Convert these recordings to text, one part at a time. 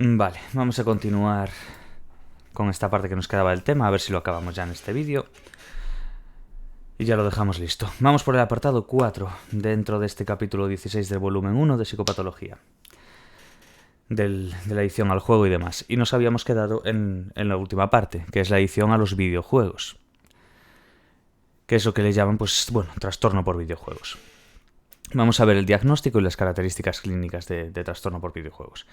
Vale, vamos a continuar con esta parte que nos quedaba del tema, a ver si lo acabamos ya en este vídeo. Y ya lo dejamos listo. Vamos por el apartado 4, dentro de este capítulo 16 del volumen 1 de Psicopatología. De la edición al juego y demás. Y nos habíamos quedado en la última parte, que es la edición a los videojuegos. Que es lo que le llaman, trastorno por videojuegos. Vamos a ver el diagnóstico y las características clínicas de trastorno por videojuegos.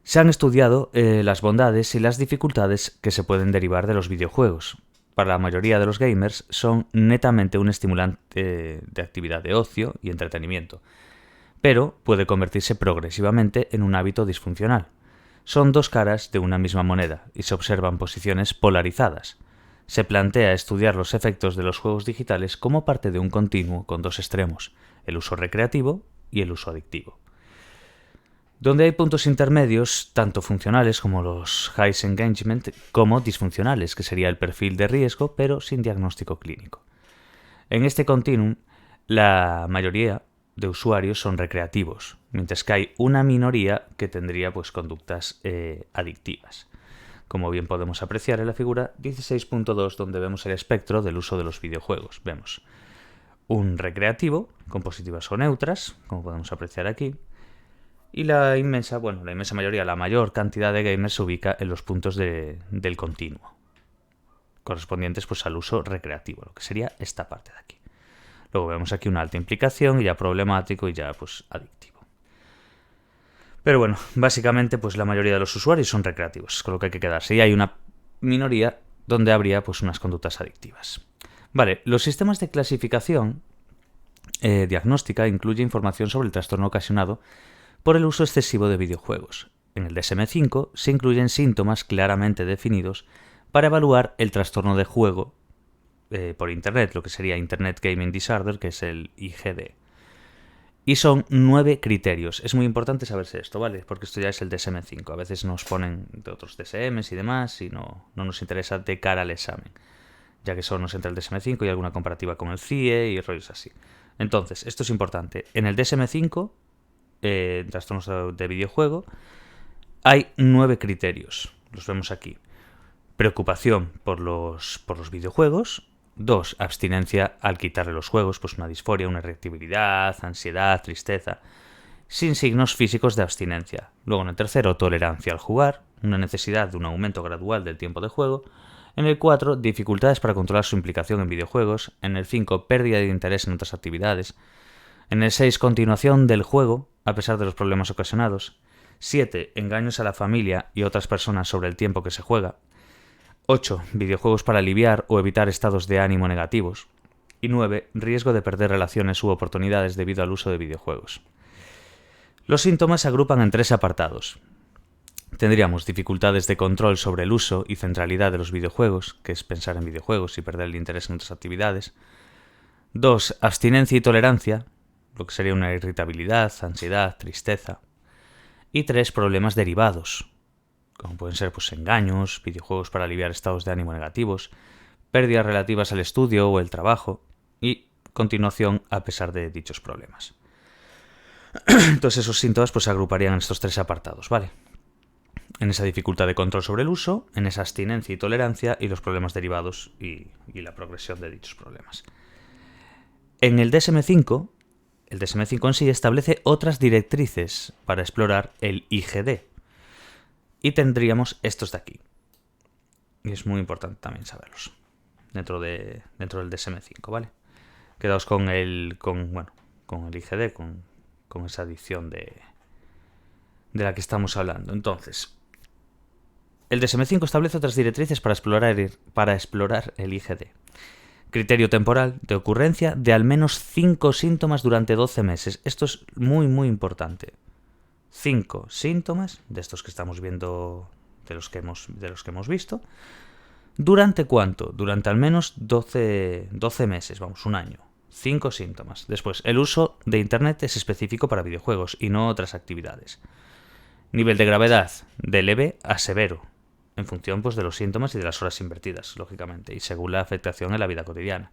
Se han estudiado las bondades y las dificultades que se pueden derivar de los videojuegos. Para la mayoría de los gamers son netamente un estimulante de actividad de ocio y entretenimiento, pero puede convertirse progresivamente en un hábito disfuncional. Son dos caras de una misma moneda y se observan posiciones polarizadas. Se plantea estudiar los efectos de los juegos digitales como parte de un continuo con dos extremos, el uso recreativo y el uso adictivo, donde hay puntos intermedios, tanto funcionales como los high engagement, como disfuncionales, que sería el perfil de riesgo, pero sin diagnóstico clínico. En este continuum, la mayoría de usuarios son recreativos, mientras que hay una minoría que tendría conductas adictivas. Como bien podemos apreciar en la figura 16.2, donde vemos el espectro del uso de los videojuegos. Vemos un recreativo, con positivas o neutras, como podemos apreciar aquí, y la inmensa mayoría, la mayor cantidad de gamers se ubica en los puntos del continuo, correspondientes al uso recreativo, lo que sería esta parte de aquí. Luego vemos aquí una alta implicación, y ya problemático y ya adictivo. Pero bueno, básicamente la mayoría de los usuarios son recreativos, con lo que hay que quedarse. Y hay una minoría donde habría unas conductas adictivas. Vale, los sistemas de clasificación diagnóstica incluye información sobre el trastorno ocasionado por el uso excesivo de videojuegos. En el DSM-5 se incluyen síntomas claramente definidos para evaluar el trastorno de juego por Internet, lo que sería Internet Gaming Disorder, que es el IGD. Y son 9 criterios. Es muy importante saberse esto, ¿vale? Porque esto ya es el DSM-5. A veces nos ponen de otros DSMs y demás y no nos interesa de cara al examen, ya que solo nos entra el DSM-5 y alguna comparativa con el CIE y rollos así. Entonces, esto es importante. En el DSM-5, trastornos de videojuego, hay 9 criterios. Los vemos aquí. Preocupación por los videojuegos. 2. Abstinencia al quitarle los juegos, una disforia, una irritabilidad, ansiedad, tristeza, sin signos físicos de abstinencia. Luego en el tercero, tolerancia al jugar, una necesidad de un aumento gradual del tiempo de juego. En el 4, dificultades para controlar su implicación en videojuegos. En el 5, pérdida de interés en otras actividades. En el 6, continuación del juego, a pesar de los problemas ocasionados. 7, engaños a la familia y otras personas sobre el tiempo que se juega. 8, videojuegos para aliviar o evitar estados de ánimo negativos. Y 9, riesgo de perder relaciones u oportunidades debido al uso de videojuegos. Los síntomas se agrupan en 3 apartados. Tendríamos dificultades de control sobre el uso y centralidad de los videojuegos, que es pensar en videojuegos y perder el interés en otras actividades. 2, abstinencia y tolerancia, lo que sería una irritabilidad, ansiedad, tristeza. Y 3, problemas derivados, como pueden ser engaños, videojuegos para aliviar estados de ánimo negativos, pérdidas relativas al estudio o el trabajo y continuación a pesar de dichos problemas. Entonces esos síntomas se agruparían en estos 3 apartados, ¿vale? En esa dificultad de control sobre el uso, en esa abstinencia y tolerancia y los problemas derivados y la progresión de dichos problemas. En el DSM-5 en sí establece otras directrices para explorar el IGD. Y tendríamos estos de aquí. Y es muy importante también saberlos dentro del DSM-5, ¿vale? Quedaos con el IGD, con esa adición de la que estamos hablando. Entonces, el DSM-5 establece otras directrices para explorar el IGD. Criterio temporal de ocurrencia de al menos 5 síntomas durante 12 meses. Esto es muy, muy importante. 5 síntomas, de estos que estamos viendo, de los que hemos visto. ¿Durante cuánto? Durante al menos 12 meses, un año. 5 síntomas. Después, el uso de Internet es específico para videojuegos y no otras actividades. Nivel de gravedad, de leve a severo, en función de los síntomas y de las horas invertidas, lógicamente, y según la afectación en la vida cotidiana.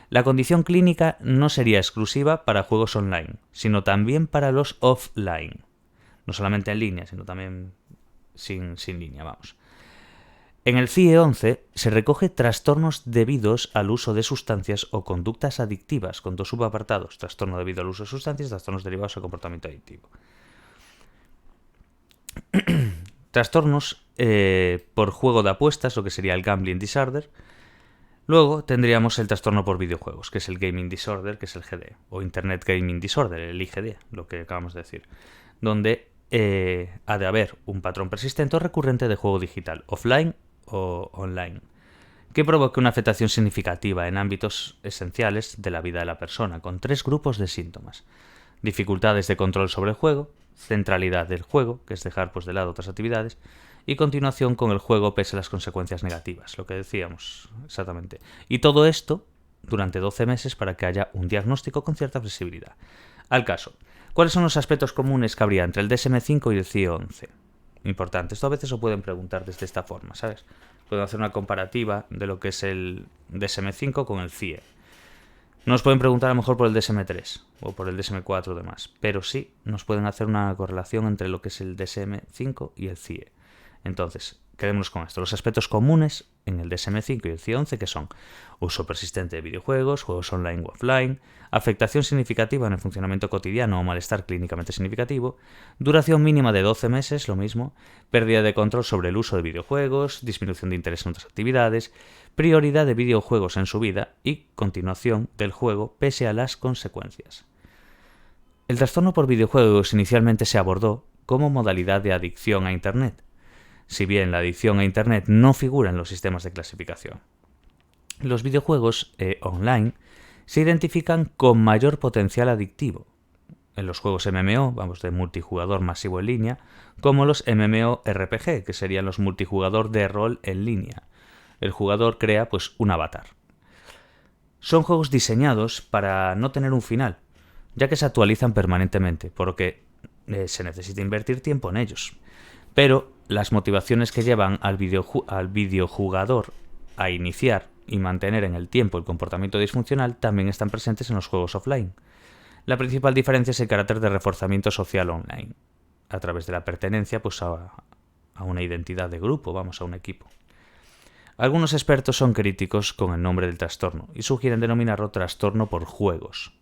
La condición clínica no sería exclusiva para juegos online, sino también para los offline. No solamente en línea, sino también sin línea, vamos. En el CIE 11 se recoge trastornos debidos al uso de sustancias o conductas adictivas, con 2 subapartados: trastorno debido al uso de sustancias y trastornos derivados del comportamiento adictivo. Trastornos por juego de apuestas, lo que sería el Gambling Disorder. Luego tendríamos el trastorno por videojuegos, que es el Gaming Disorder, que es el GD, o Internet Gaming Disorder, el IGD, lo que acabamos de decir, donde ha de haber un patrón persistente o recurrente de juego digital, offline o online, que provoque una afectación significativa en ámbitos esenciales de la vida de la persona, con 3 grupos de síntomas: dificultades de control sobre el juego, centralidad del juego, que es dejar de lado otras actividades, y continuación con el juego pese a las consecuencias negativas, lo que decíamos exactamente. Y todo esto durante 12 meses para que haya un diagnóstico con cierta flexibilidad. Al caso, ¿cuáles son los aspectos comunes que habría entre el DSM-5 y el CIE 11? Importante, esto a veces lo pueden preguntar desde esta forma, ¿sabes? Pueden hacer una comparativa de lo que es el DSM-5 con el CIE. Nos pueden preguntar a lo mejor por el DSM-3 o por el DSM-4 o demás, pero sí nos pueden hacer una correlación entre lo que es el DSM-5 y el CIE. Entonces, quedémonos con esto. Los aspectos comunes en el DSM-5 y el CIE 11, que son uso persistente de videojuegos, juegos online o offline, afectación significativa en el funcionamiento cotidiano o malestar clínicamente significativo, duración mínima de 12 meses, lo mismo, pérdida de control sobre el uso de videojuegos, disminución de interés en otras actividades, prioridad de videojuegos en su vida y continuación del juego pese a las consecuencias. El trastorno por videojuegos inicialmente se abordó como modalidad de adicción a Internet, si bien la adicción a Internet no figura en los sistemas de clasificación. Los videojuegos online se identifican con mayor potencial adictivo en los juegos MMO, vamos, de multijugador masivo en línea, como los MMORPG, que serían los multijugador de rol en línea. El jugador crea, pues, un avatar. Son juegos diseñados para no tener un final, ya que se actualizan permanentemente, por lo que se necesita invertir tiempo en ellos. Pero las motivaciones que llevan al videojugador a iniciar y mantener en el tiempo el comportamiento disfuncional también están presentes en los juegos offline. La principal diferencia es el carácter de reforzamiento social online, a través de la pertenencia, pues, a una identidad de grupo, vamos, a un equipo. Algunos expertos son críticos con el nombre del trastorno y sugieren denominarlo trastorno por juegos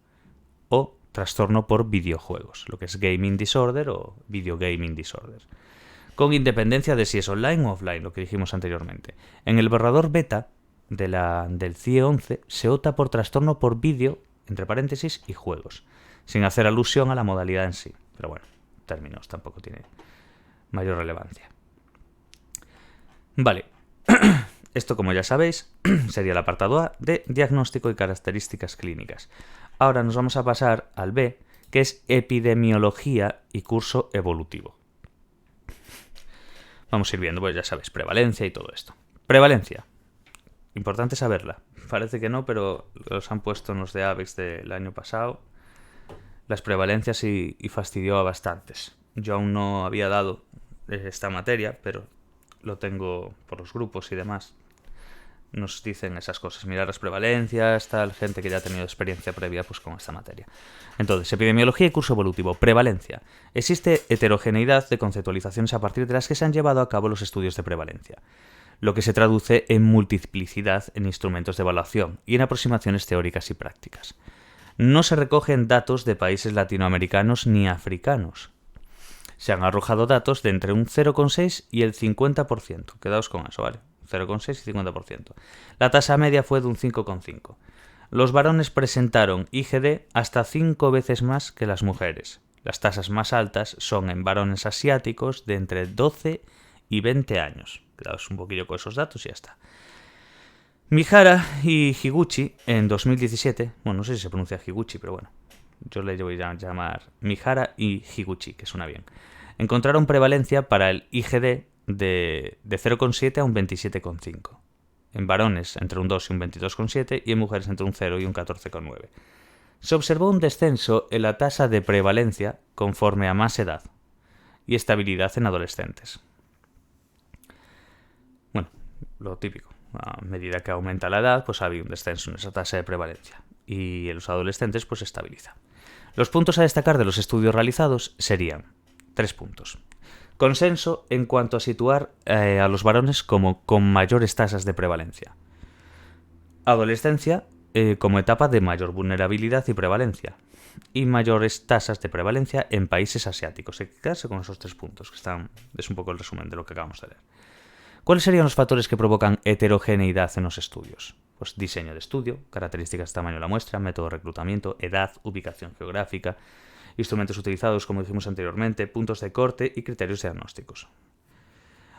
o trastorno por videojuegos, lo que es Gaming Disorder o Video Gaming Disorder, con independencia de si es online o offline, lo que dijimos anteriormente. En el borrador beta del CIE 11 se opta por trastorno por vídeo, entre paréntesis, y juegos, sin hacer alusión a la modalidad en sí. Pero bueno, términos tampoco tiene mayor relevancia. Vale, esto, como ya sabéis, sería el apartado A de diagnóstico y características clínicas. Ahora nos vamos a pasar al B, que es epidemiología y curso evolutivo. Vamos a ir viendo, pues ya sabéis, prevalencia y todo esto. Prevalencia. Importante saberla. Parece que no, pero los han puesto en los de AVEX del año pasado. Las prevalencias y fastidió a bastantes. Yo aún no había dado esta materia, pero lo tengo por los grupos y demás. Nos dicen esas cosas, mirar las prevalencias, tal, gente que ya ha tenido experiencia previa, pues, con esta materia. Entonces, epidemiología y curso evolutivo. Prevalencia. Existe heterogeneidad de conceptualizaciones a partir de las que se han llevado a cabo los estudios de prevalencia, lo que se traduce en multiplicidad en instrumentos de evaluación y en aproximaciones teóricas y prácticas. No se recogen datos de países latinoamericanos ni africanos. Se han arrojado datos de entre un 0,6 y el 50%. Quedaos con eso, ¿vale? 0,6 y 50%. La tasa media fue de un 5,5. Los varones presentaron IGD hasta 5 veces más que las mujeres. Las tasas más altas son en varones asiáticos de entre 12 y 20 años. Quedaos un poquillo con esos datos y ya está. Mihara y Higuchi en 2017, bueno, no sé si se pronuncia Higuchi, pero bueno, yo le voy a llamar Mihara y Higuchi, que suena bien, encontraron prevalencia para el IGD de 0,7 a un 27,5. En varones entre un 2 y un 22,7 y en mujeres entre un 0 y un 14,9. Se observó un descenso en la tasa de prevalencia conforme a más edad y estabilidad en adolescentes. Bueno, lo típico. A medida que aumenta la edad, pues había un descenso en esa tasa de prevalencia y en los adolescentes pues se estabiliza. Los puntos a destacar de los estudios realizados serían 3 puntos. Consenso en cuanto a situar a los varones como con mayores tasas de prevalencia. Adolescencia como etapa de mayor vulnerabilidad y prevalencia. Y mayores tasas de prevalencia en países asiáticos. Hay que quedarse con esos 3 puntos, que es un poco el resumen de lo que acabamos de leer. ¿Cuáles serían los factores que provocan heterogeneidad en los estudios? Pues diseño de estudio, características de tamaño de la muestra, método de reclutamiento, edad, ubicación geográfica, instrumentos utilizados, como dijimos anteriormente, puntos de corte y criterios diagnósticos.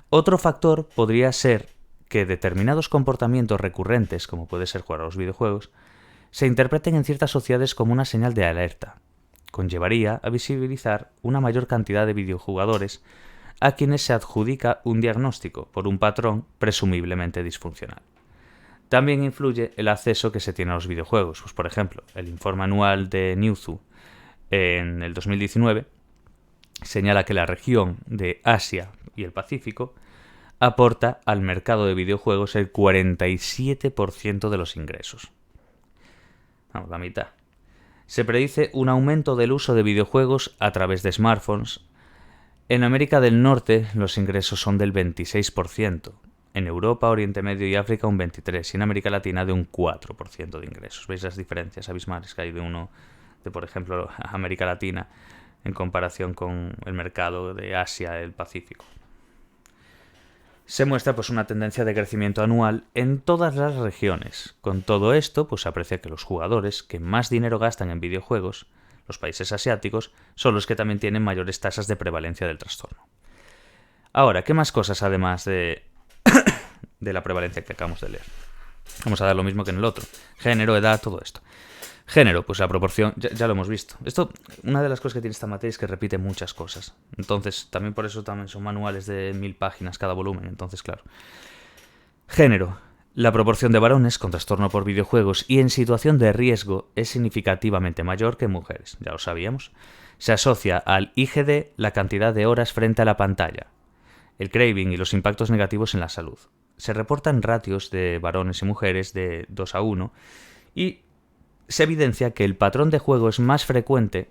Otro factor podría ser que determinados comportamientos recurrentes, como puede ser jugar a los videojuegos, se interpreten en ciertas sociedades como una señal de alerta. Conllevaría a visibilizar una mayor cantidad de videojugadores a quienes se adjudica un diagnóstico por un patrón presumiblemente disfuncional. También influye el acceso que se tiene a los videojuegos. Pues, por ejemplo, el informe anual de Newzoo en el 2019 señala que la región de Asia y el Pacífico aporta al mercado de videojuegos el 47% de los ingresos. Vamos, la mitad. Se predice un aumento del uso de videojuegos a través de smartphones. En América del Norte los ingresos son del 26%, en Europa, Oriente Medio y África un 23%, y en América Latina de un 4% de ingresos. ¿Veis las diferencias abismales que hay de por ejemplo, América Latina en comparación con el mercado de Asia, el Pacífico? Se muestra pues una tendencia de crecimiento anual en todas las regiones. Con todo esto, pues se aprecia que los jugadores que más dinero gastan en videojuegos, los países asiáticos, son los que también tienen mayores tasas de prevalencia del trastorno. Ahora, ¿qué más cosas además de la prevalencia que acabamos de leer? Vamos a dar lo mismo que en el otro. Género, edad, todo esto. Género, pues la proporción, ya lo hemos visto. Esto, una de las cosas que tiene esta materia es que repite muchas cosas. Entonces, también por eso también son manuales de 1000 páginas cada volumen. Entonces, claro. Género. La proporción de varones con trastorno por videojuegos y en situación de riesgo es significativamente mayor que en mujeres, ya lo sabíamos. Se asocia al IGD la cantidad de horas frente a la pantalla, el craving y los impactos negativos en la salud. Se reportan ratios de varones y mujeres de 2:1 y se evidencia que el patrón de juego es más frecuente,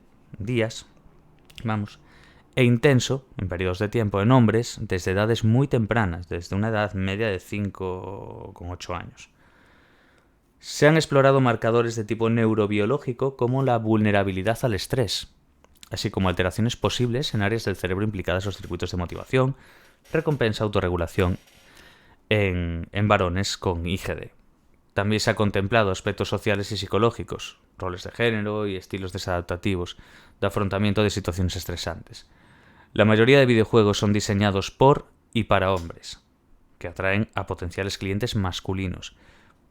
e intenso, en periodos de tiempo, en hombres desde edades muy tempranas, desde una edad media de 5,8 años. Se han explorado marcadores de tipo neurobiológico como la vulnerabilidad al estrés, así como alteraciones posibles en áreas del cerebro implicadas en los circuitos de motivación, recompensa, autorregulación en varones con IGD. También se ha contemplado aspectos sociales y psicológicos, roles de género y estilos desadaptativos de afrontamiento de situaciones estresantes. La mayoría de videojuegos son diseñados por y para hombres, que atraen a potenciales clientes masculinos.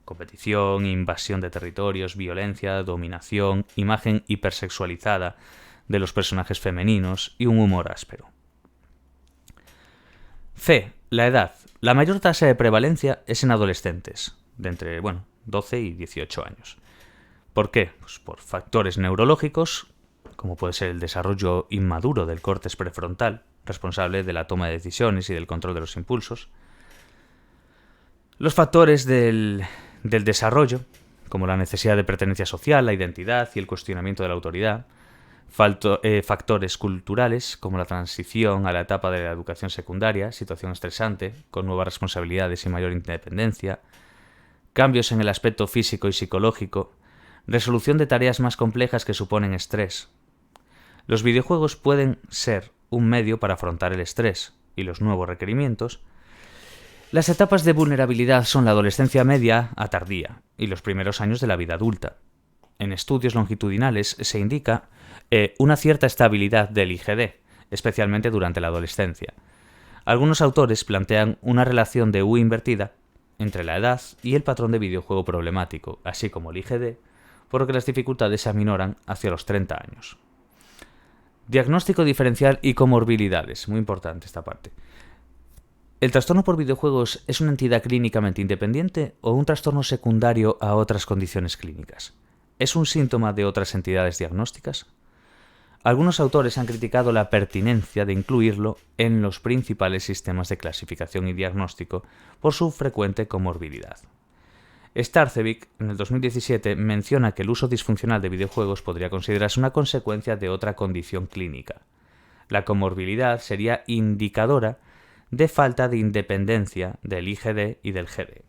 Competición, invasión de territorios, violencia, dominación, imagen hipersexualizada de los personajes femeninos y un humor áspero. La edad. La mayor tasa de prevalencia es en adolescentes, de entre 12 y 18 años. ¿Por qué? Pues por factores neurológicos, como puede ser el desarrollo inmaduro del córtex prefrontal, responsable de la toma de decisiones y del control de los impulsos. Los factores del desarrollo, como la necesidad de pertenencia social, la identidad y el cuestionamiento de la autoridad. Factores culturales, como la transición a la etapa de la educación secundaria, situación estresante, con nuevas responsabilidades y mayor independencia. Cambios en el aspecto físico y psicológico. Resolución de tareas más complejas que suponen estrés. Los videojuegos pueden ser un medio para afrontar el estrés y los nuevos requerimientos. Las etapas de vulnerabilidad son la adolescencia media a tardía y los primeros años de la vida adulta. En estudios longitudinales se indica una cierta estabilidad del IGD, especialmente durante la adolescencia. Algunos autores plantean una relación de U invertida entre la edad y el patrón de videojuego problemático, así como el IGD, por lo que las dificultades se aminoran hacia los 30 años. Diagnóstico diferencial y comorbilidades, muy importante esta parte. ¿El trastorno por videojuegos es una entidad clínicamente independiente o un trastorno secundario a otras condiciones clínicas? ¿Es un síntoma de otras entidades diagnósticas? Algunos autores han criticado la pertinencia de incluirlo en los principales sistemas de clasificación y diagnóstico por su frecuente comorbilidad. Starcevic, en el 2017, menciona que el uso disfuncional de videojuegos podría considerarse una consecuencia de otra condición clínica. La comorbilidad sería indicadora de falta de independencia del IGD y del GD.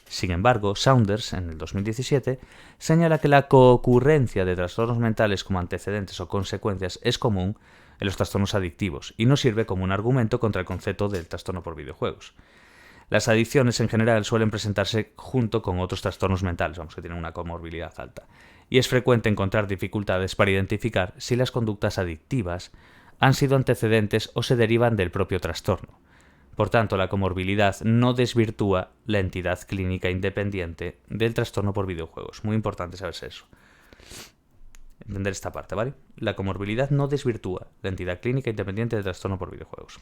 Sin embargo, Saunders, en el 2017, señala que la coocurrencia de trastornos mentales como antecedentes o consecuencias es común en los trastornos adictivos y no sirve como un argumento contra el concepto del trastorno por videojuegos. Las adicciones en general suelen presentarse junto con otros trastornos mentales, que tienen una comorbilidad alta, y es frecuente encontrar dificultades para identificar si las conductas adictivas han sido antecedentes o se derivan del propio trastorno. Por tanto, la comorbilidad no desvirtúa la entidad clínica independiente del trastorno por videojuegos. Muy importante saberse eso. Entender esta parte, ¿vale? La comorbilidad no desvirtúa la entidad clínica independiente del trastorno por videojuegos.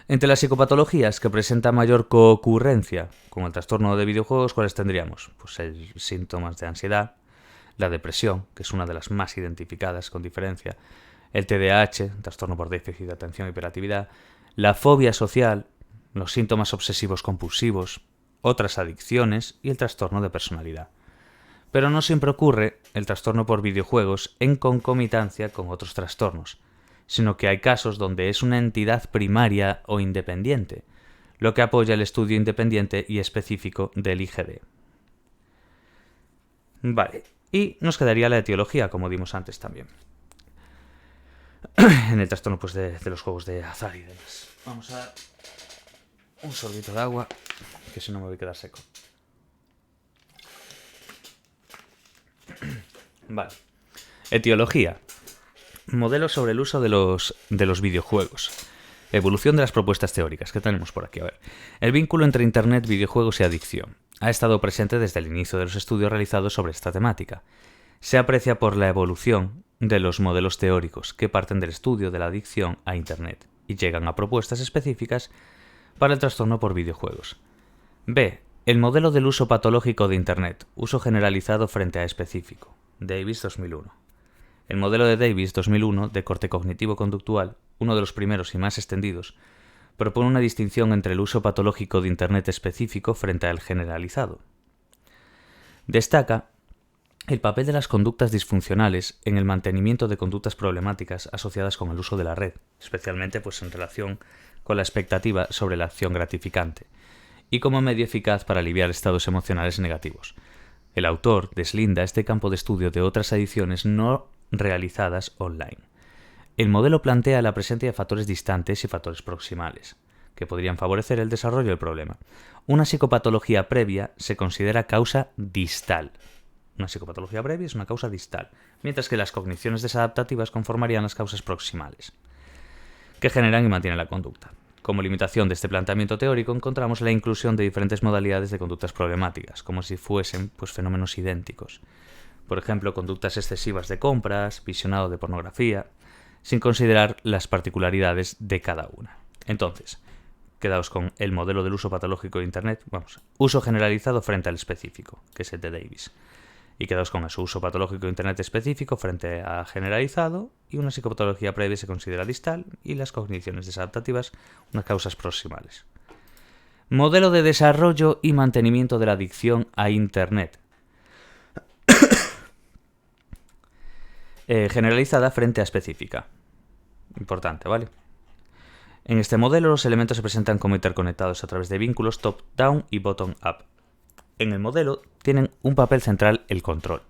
Entre las psicopatologías que presentan mayor coocurrencia con el trastorno de videojuegos, ¿cuáles tendríamos? Pues síntomas de ansiedad, la depresión, que es una de las más identificadas con diferencia, el TDAH, trastorno por déficit de atención y hiperactividad, la fobia social, los síntomas obsesivos compulsivos, otras adicciones y el trastorno de personalidad. Pero no siempre ocurre el trastorno por videojuegos en concomitancia con otros trastornos, sino que hay casos donde es una entidad primaria o independiente, lo que apoya el estudio independiente y específico del IGD. Vale, y nos quedaría la etiología, como dimos antes también. En el trastorno pues, de los juegos de azar y demás. Vamos a dar un sorbito de agua, que si no me voy a quedar seco. Vale. Etiología. Modelos sobre el uso de los videojuegos. Evolución de las propuestas teóricas. ¿Qué tenemos por aquí? A ver. El vínculo entre Internet, videojuegos y adicción ha estado presente desde el inicio de los estudios realizados sobre esta temática. Se aprecia por la evolución de los modelos teóricos que parten del estudio de la adicción a Internet y llegan a propuestas específicas para el trastorno por videojuegos. B. El modelo del uso patológico de Internet, uso generalizado frente a específico. Davis 2001. El modelo de Davis 2001 de corte cognitivo-conductual, uno de los primeros y más extendidos, propone una distinción entre el uso patológico de Internet específico frente al generalizado. Destaca el papel de las conductas disfuncionales en el mantenimiento de conductas problemáticas asociadas con el uso de la red, especialmente pues, en relación con la expectativa sobre la acción gratificante, y como medio eficaz para aliviar estados emocionales negativos. El autor deslinda este campo de estudio de otras adicciones no realizadas online. El modelo plantea la presencia de factores distantes y factores proximales, que podrían favorecer el desarrollo del problema. Una psicopatología previa se considera causa distal. Una psicopatología previa es una causa distal, mientras que las cogniciones desadaptativas conformarían las causas proximales, que generan y mantienen la conducta. Como limitación de este planteamiento teórico encontramos la inclusión de diferentes modalidades de conductas problemáticas, como si fuesen pues, fenómenos idénticos. Por ejemplo, conductas excesivas de compras, visionado de pornografía, sin considerar las particularidades de cada una. Entonces, quedaos con el modelo del uso patológico de Internet, uso generalizado frente al específico, que es el de Davis. Y quedaos con su uso patológico de Internet específico frente a generalizado, y una psicopatología previa se considera distal, y las cogniciones desadaptativas unas causas proximales. Modelo de desarrollo y mantenimiento de la adicción a Internet. Generalizada frente a específica. Importante, ¿vale? En este modelo los elementos se presentan como interconectados a través de vínculos top-down y bottom-up. En el modelo tienen un papel central el control,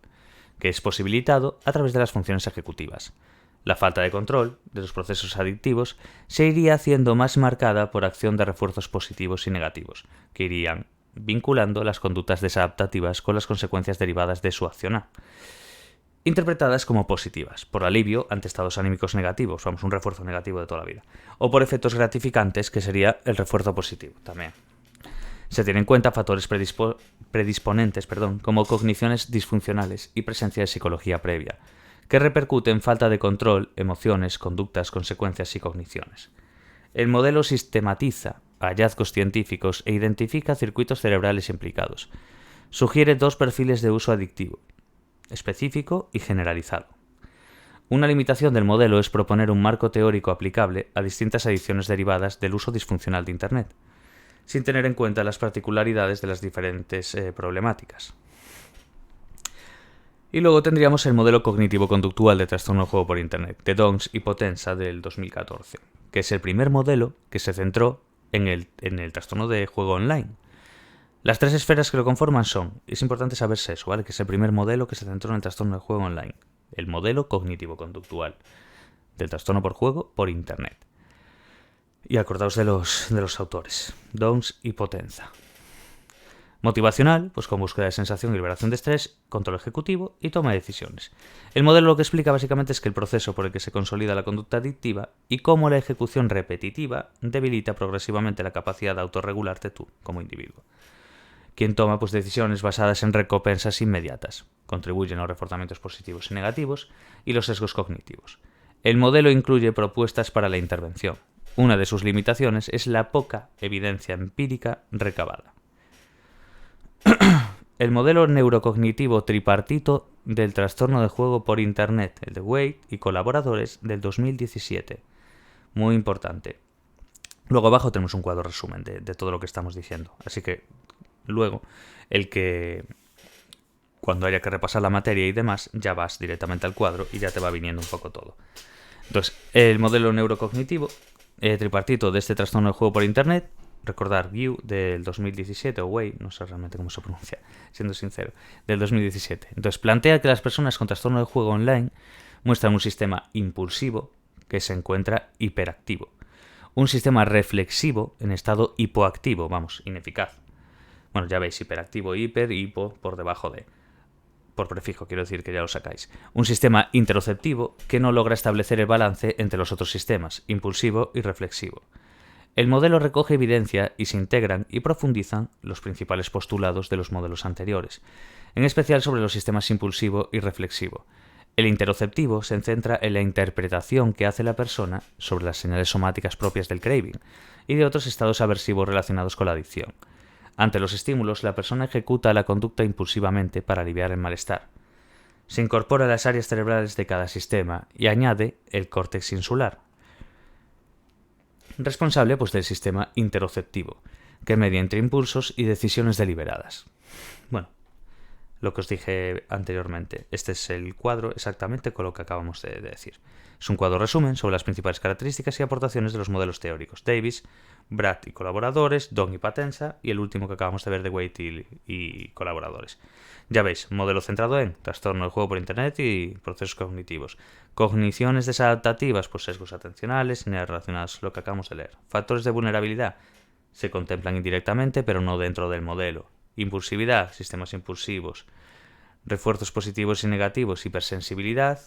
que es posibilitado a través de las funciones ejecutivas. La falta de control de los procesos adictivos se iría haciendo más marcada por acción de refuerzos positivos y negativos, que irían vinculando las conductas desadaptativas con las consecuencias derivadas de su accionar, interpretadas como positivas, por alivio ante estados anímicos negativos, un refuerzo negativo de toda la vida, o por efectos gratificantes, que sería el refuerzo positivo también. Se tienen en cuenta factores predisponentes, como cogniciones disfuncionales y presencia de psicología previa, que repercute en falta de control, emociones, conductas, consecuencias y cogniciones. El modelo sistematiza hallazgos científicos e identifica circuitos cerebrales implicados. Sugiere dos perfiles de uso adictivo, específico y generalizado. Una limitación del modelo es proponer un marco teórico aplicable a distintas adicciones derivadas del uso disfuncional de Internet, sin tener en cuenta las particularidades de las diferentes problemáticas. Y luego tendríamos el modelo cognitivo-conductual de trastorno de juego por Internet, de Dons y Potenza del 2014, que es el primer modelo que se centró en el trastorno de juego online. Las tres esferas que lo conforman son, es importante saberse eso, ¿vale? Que es el primer modelo que se centró en el trastorno de juego online, el modelo cognitivo-conductual del trastorno por juego por Internet. Y acordaos de los autores, Dons y Potenza. Motivacional, pues con búsqueda de sensación y liberación de estrés, control ejecutivo y toma de decisiones. El modelo lo que explica básicamente es que el proceso por el que se consolida la conducta adictiva y cómo la ejecución repetitiva debilita progresivamente la capacidad de autorregularte tú como individuo. Quien toma decisiones basadas en recompensas inmediatas, contribuyen a los reforzamientos positivos y negativos y los sesgos cognitivos. El modelo incluye propuestas para la intervención. Una de sus limitaciones es la poca evidencia empírica recabada. El modelo neurocognitivo tripartito del trastorno de juego por Internet, el de Wade y colaboradores del 2017. Muy importante. Luego abajo tenemos un cuadro resumen de todo lo que estamos diciendo. Así que luego, cuando haya que repasar la materia y demás, ya vas directamente al cuadro y ya te va viniendo un poco todo. Entonces, el modelo neurocognitivo tripartito de este trastorno de juego por Internet, recordar View del 2017, o Way, no sé realmente cómo se pronuncia, siendo sincero, del 2017. Entonces plantea que las personas con trastorno de juego online muestran un sistema impulsivo que se encuentra hiperactivo, un sistema reflexivo en estado hipoactivo, ineficaz. Bueno, ya veis, hiperactivo, hiper, hipo, por debajo de, por prefijo, quiero decir que ya lo sacáis. Un sistema interoceptivo que no logra establecer el balance entre los otros sistemas, impulsivo y reflexivo. El modelo recoge evidencia y se integran y profundizan los principales postulados de los modelos anteriores, en especial sobre los sistemas impulsivo y reflexivo. El interoceptivo se centra en la interpretación que hace la persona sobre las señales somáticas propias del craving y de otros estados aversivos relacionados con la adicción. Ante los estímulos, la persona ejecuta la conducta impulsivamente para aliviar el malestar. Se incorpora las áreas cerebrales de cada sistema y añade el córtex insular, responsable del sistema interoceptivo, que media entre impulsos y decisiones deliberadas. Bueno, lo que os dije anteriormente, este es el cuadro exactamente con lo que acabamos de decir. Es un cuadro resumen sobre las principales características y aportaciones de los modelos teóricos Davis, Brad y colaboradores, Don y Potenza, y el último que acabamos de ver de Wade y colaboradores. Ya veis, modelo centrado en trastorno del juego por Internet y procesos cognitivos. Cogniciones desadaptativas, sesgos atencionales, señales relacionadas, lo que acabamos de leer. Factores de vulnerabilidad se contemplan indirectamente, pero no dentro del modelo. Impulsividad, sistemas impulsivos. Refuerzos positivos y negativos, hipersensibilidad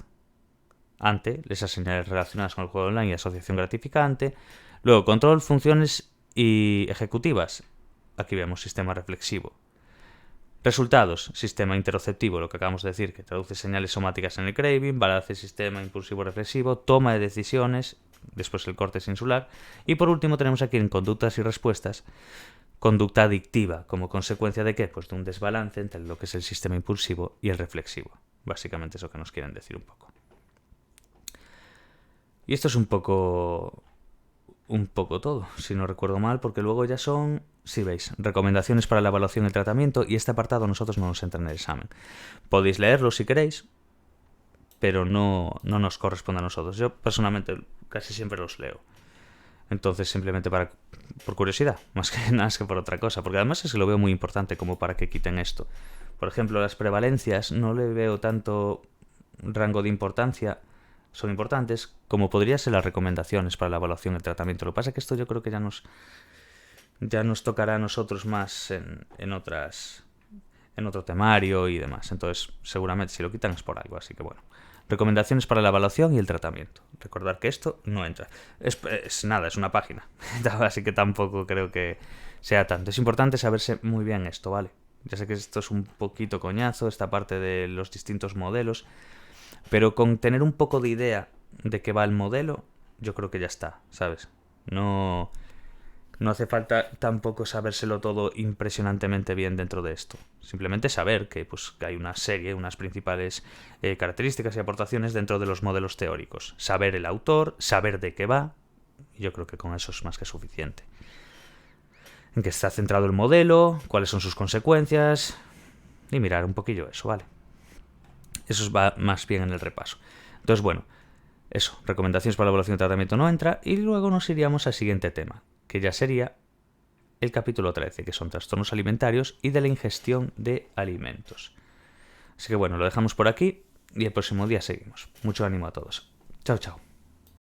ante esas señales relacionadas con el juego online y asociación gratificante. Luego, control, funciones y ejecutivas. Aquí vemos sistema reflexivo. Resultados, sistema interoceptivo, lo que acabamos de decir, que traduce señales somáticas en el craving, balance sistema impulsivo-reflexivo, toma de decisiones, después el córtex insular, y por último tenemos aquí en conductas y respuestas, conducta adictiva, como consecuencia de ¿qué? De un desbalance entre lo que es el sistema impulsivo y el reflexivo. Básicamente eso que nos quieren decir un poco. Y esto es un poco todo, si no recuerdo mal, porque luego ya son, si veis, recomendaciones para la evaluación y el tratamiento, y este apartado a nosotros no nos entra en el examen. Podéis leerlo si queréis, pero no nos corresponde a nosotros. Yo personalmente casi siempre los leo. Entonces simplemente por curiosidad, más que por otra cosa, porque además es que lo veo muy importante como para que quiten esto. Por ejemplo, las prevalencias no le veo tanto rango de importancia, son importantes, como podría ser las recomendaciones para la evaluación y el tratamiento. Lo que pasa es que esto yo creo que ya nos tocará a nosotros más en otro temario y demás. Entonces, seguramente si lo quitan es por algo, así que bueno. Recomendaciones para la evaluación y el tratamiento. Recordar que esto no entra. Es nada, es una página. Así que tampoco creo que sea tanto. Es importante saberse muy bien esto, ¿vale? Ya sé que esto es un poquito coñazo, esta parte de los distintos modelos, pero con tener un poco de idea de qué va el modelo, yo creo que ya está, ¿sabes? No hace falta tampoco sabérselo todo impresionantemente bien dentro de esto. Simplemente saber que hay una serie, unas principales características y aportaciones dentro de los modelos teóricos. Saber el autor, saber de qué va, y yo creo que con eso es más que suficiente. En qué está centrado el modelo, cuáles son sus consecuencias, y mirar un poquillo eso, ¿vale? Eso va más bien en el repaso. Entonces, bueno, eso, recomendaciones para la evaluación de tratamiento no entra, y luego nos iríamos al siguiente tema, que ya sería el capítulo 13, que son trastornos alimentarios y de la ingestión de alimentos. Así que bueno, lo dejamos por aquí y el próximo día seguimos. Mucho ánimo a todos. Chao, chao.